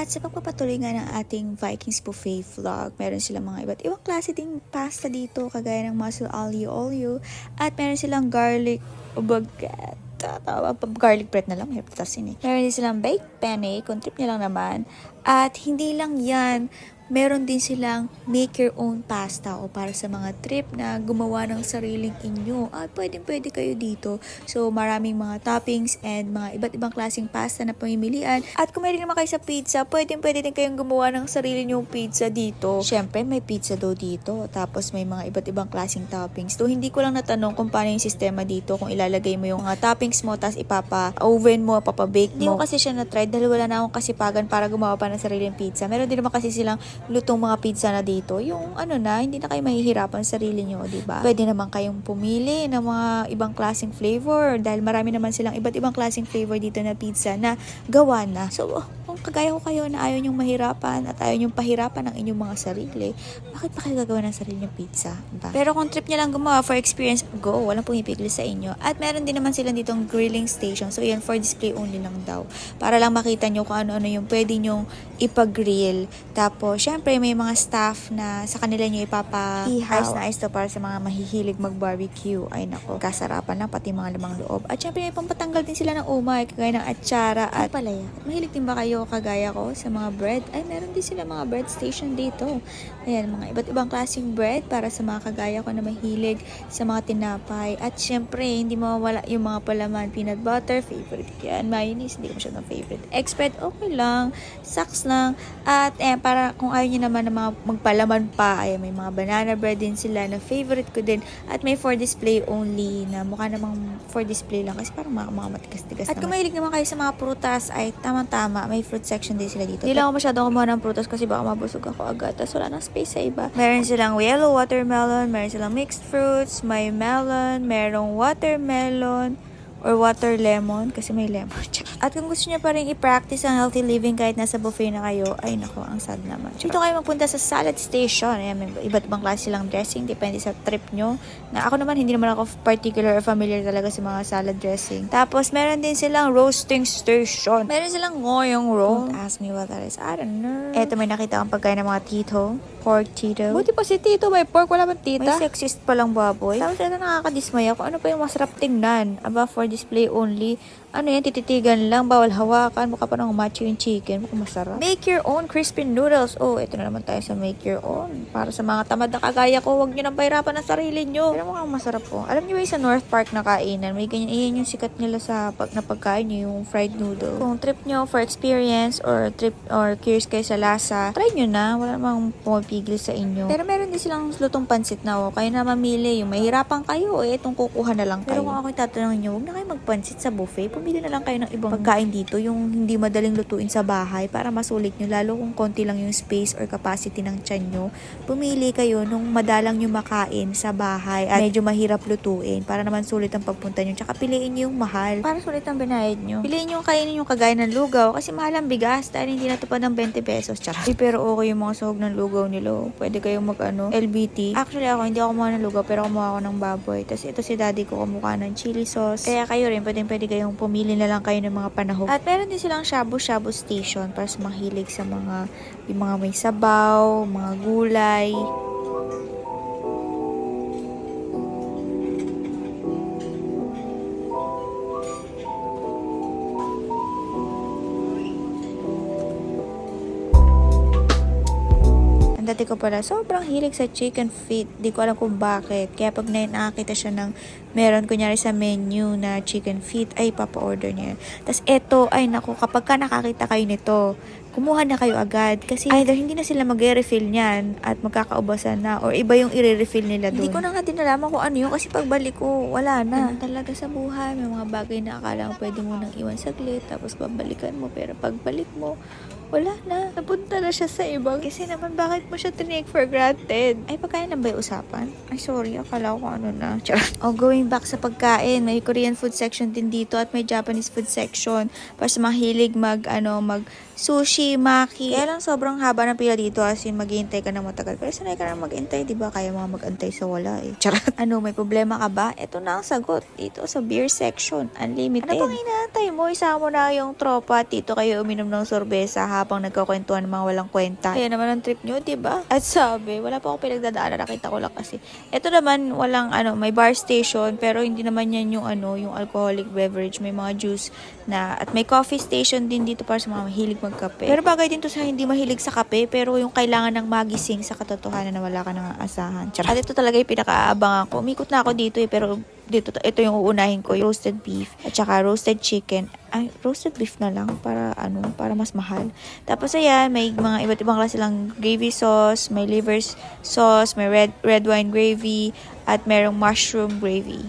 At sa pagpapatuloy nga ng ating Vikings buffet vlog, meron silang mga iba't ibang klase ding pasta dito, kagaya ng mussel aglio olio, at meron silang garlic baguette. Garlic bread na lang, may patasin eh. Meron din silang baked penne, kung trip nyo lang naman. At hindi lang yan, meron din silang make your own pasta o para sa mga trip na gumawa ng sariling inyo. At pwede kayo dito. So maraming mga toppings and mga iba't ibang klaseng pasta na pamimilian. At kung meron naman kayo sa pizza, pwede din kayong gumawa ng sarili nyong pizza dito. Syempre may pizza dough dito. Tapos may mga iba't ibang klaseng toppings. So hindi ko lang natanong kung paano yung sistema dito. Kung ilalagay mo yung mga toppings mo, tapos ipapa-oven mo, papabake mo. Hindi ko kasi siya na-try dahil wala na akong kasipagan para gumawa pa ng sariling pizza. Meron din naman kasi silang lutong mga pizza na dito. Yung hindi na kayo mahihirapan sa sarili nyo, diba? Pwede naman kayong pumili ng mga ibang klaseng flavor dahil marami naman silang iba't ibang klaseng flavor dito na pizza na gawa na. So, kung kagaya ko kayo na ayaw nyong mahirapan at ayaw nyong pahirapan ng inyong mga sarili, bakit pa kayo gagawa ng sarili nyong pizza? Diba? Pero kung trip nyo lang gumawa for experience, go. Walang pumipigil sa inyo. At meron din naman silang ditong grilling station. So, yan for display only lang daw. Para lang makita nyo kung ano-ano yung pwede nyong ipag-grill. Tapos, syempre, may mga staff na sa kanila nyo ipapa-ihaw. Ayos na ayos to para sa mga mahihilig mag-barbecue. Ay nako, kasarapan lang pati mga lamang loob. At syempre, may pampatanggal din sila ng umay, kagaya ng atsara at palaya. At mahilig din ba kayo kagaya ko sa mga bread? Ay, meron din sila mga bread station dito. Ayan, mga iba't ibang klaseng bread para sa mga kagaya ko na mahilig sa mga tinapay. At syempre, hindi mawawala yung mga palaman. Peanut butter, favorite yan. Mayonnaise, hindi ko masyadong favorite. Egg spread, okay lang. Socks lang. At para kung ayaw nyo naman na mga magpalaman pa, ay may mga banana bread din sila na favorite ko din. At may for display only na mukha namang for display lang kasi parang mga matigas-tigas. At kung mahilig naman kayo sa mga prutas, ay tamang-tama, may fruit section din sila dito. Hindi lang ako masyadong kumuha ng prutas kasi baka mabusog ako agad. Tapos wala nang space sa iba. Meron silang yellow watermelon, meron silang mixed fruits, may melon, merong watermelon, or water lemon kasi may lemon. At kung gusto niyo pa rin i-practice ang healthy living kahit nasa buffet na kayo, ay nako, ang sad naman. Dito kayo magpunta sa salad station. Ayan, may iba't ibang klase silang dressing. Depende sa trip nyo. Na ako naman, hindi naman ako particular or familiar talaga sa mga salad dressing. Tapos, meron din silang roasting station. Meron silang ngoyong roll. Don't ask me what that is. I don't know. Eto, may nakita akong pagkain ng mga tito. Pork tito. Buti pa si tito, may pork. Wala bang tita? May sexist palang baboy. Tapos, ito nakakadismaya kung ano pa yung masarap tingnan. Aba, for display only. Ano yan, tititigan lang, bawal hawakan, mukha pa nang macho yung chicken, mukhang masarap. Make your own crispy noodles. Oh, ito na naman tayo sa make your own. Para sa mga tamad na kagaya ko, huwag nyo nang pahirapan ng sarili nyo. Pero mukhang masarap po. Alam nyo ba sa North Park na kainan, may ganyan, iyan yung sikat nila sa pagkain nyo, yung fried noodle. Kung trip nyo for experience or curious kayo sa lasa, try nyo na, wala namang pumapigil sa inyo. Pero meron din silang lutong pansit na, kayo na mamili, yung mahirapan kayo, itong kukuha na lang kayo. Pero kung ako tatanungin nyo, huwag na kayo magpansit sa buffet, pumili na lang kayo ng ibang pagkain dito, yung hindi madaling lutuin sa bahay para masulit nyo, lalo kung konti lang yung space or capacity ng tiyan nyo. Pumili kayo nung madalang nyo makain sa bahay at medyo mahirap lutuin para naman sulit ang pagpunta nyo. Tsaka piliin nyo yung mahal para sulit ang binayad nyo. Piliin nyo kainin yung kagaya ng lugaw kasi mahal ang bigas dahil hindi natupad ng 20 pesos. Tsaka pero okay yung mga sahog ng lugaw nila. Pwede kayong LBT. Actually ako, hindi ako kumuha ng lugaw pero kumuha ako ng baboy. Tapos ito si daddy ko kumuha ng chili sauce. Kaya kayo rin, pwede kayong pumili na lang kayo ng mga panahon. At meron din silang shabu-shabu station para sa mga hilig sa yung mga may sabaw, mga gulay. Dati ko pala, sobrang hilig sa chicken feet. Di ko alam kung bakit. Kaya pag nakakita siya ng meron kunyari sa menu na chicken feet, ay papa-order niya. Tapos eto, ay naku, kapag ka nakakita kayo nito, kumuha na kayo agad. Kasi either hindi na sila mag-refill niyan at magkakaubasan na or iba yung i-refill nila doon. Hindi ko na nga din nalaman kung ano yun kasi pagbalik ko, wala na. Ganun talaga sa buhay. May mga bagay na akala mo pwede mo nang iwan saglit tapos babalikan mo. Pero pagbalik mo, wala na. Napunta na siya sa ibang. Kasi naman, bakit mo siya tinake for granted? Ay, pagkain na ba yung usapan? Ay, sorry. Akala ko ano na. Going back sa pagkain, may Korean food section din dito at may Japanese food section para sa mga hilig sushi, maki. Kaya lang sobrang haba ng pila dito, as in maghihintay ka na matagal. Pero sanay ka na maghintay, di ba? Kaya mga mag-antay sa wala eh. Charot. Ano, may problema ka ba? Ito na ang sagot. Dito sa beer section, unlimited. Ano pang inaantay mo? Isama mo na yung tropa. Dito kayo uminom ng sorbesa habang nagkakwentuhan ng mga walang kwenta. Kaya naman ang trip nyo, di ba? At sabi, wala pa akong pinagdadaanan. Nakita ko lang kasi. Ito naman, walang may bar station. Pero hindi naman yan yung yung alcoholic beverage. May mga juice na, at may coffee station din dito para sa mga mahilig magkape. Pero bagay din to sa hindi mahilig sa kape, pero yung kailangan ng magising sa katotohanan na wala ka nang aasahan. At ito talaga yung pinakaabangan ko. Umikot na ako dito pero ito yung uunahin ko, yung roasted beef at saka roasted chicken. Ay, roasted beef na lang para para mas mahal. Tapos ayan, may mga iba't ibang klase lang gravy sauce, may liver sauce, may red wine gravy at merong mushroom gravy.